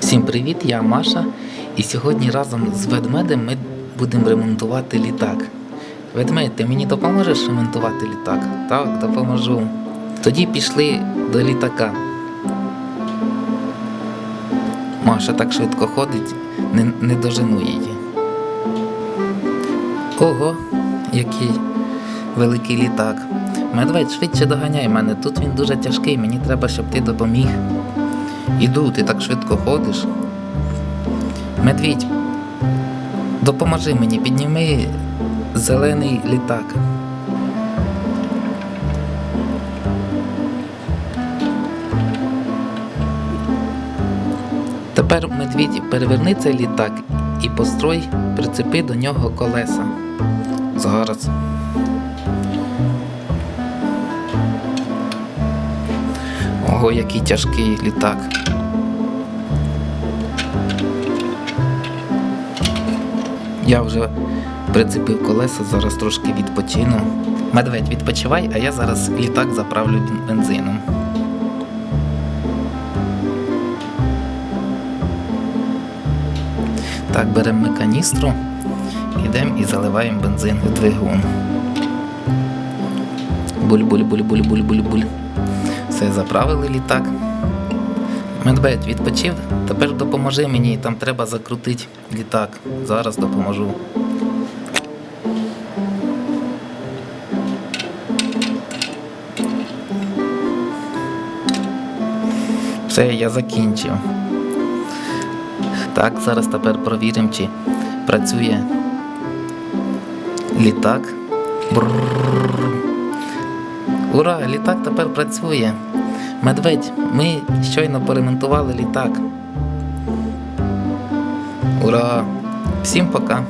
Всім привіт, я Маша, і сьогодні разом з ведмедем ми будемо ремонтувати літак. Ведмедь, ти мені допоможеш ремонтувати літак? Так, допоможу. Тоді пішли до літака. Маша так швидко ходить, не дожену її. Ого, який великий літак. Медведь, швидше доганяй мене, тут він дуже тяжкий, мені треба, щоб ти допоміг. Іду, ти так швидко ходиш. Медвідь, допоможи мені, підніми зелений літак. Тепер, медвідь, переверни цей літак і построй, прицепи до нього колеса. Зараз. Ого, який тяжкий літак. Я вже прицепив колеса, зараз трошки відпочину. Медведь, відпочивай, а я зараз літак заправлю бензином. Так, беремо ми каністру, йдемо і заливаємо бензин в двигун. Буль-буль-буль-буль-буль-буль-буль. Все, заправили літак. Медведь, відпочив? Тепер допоможи мені, там треба закрутити літак. Зараз допоможу. Все, я закінчив. Так, зараз тепер провіримо, чи працює літак. Брррррр. Ура, літак тепер працює. Медведь, ми щойно поремонтували літак. Ура! Всім пока!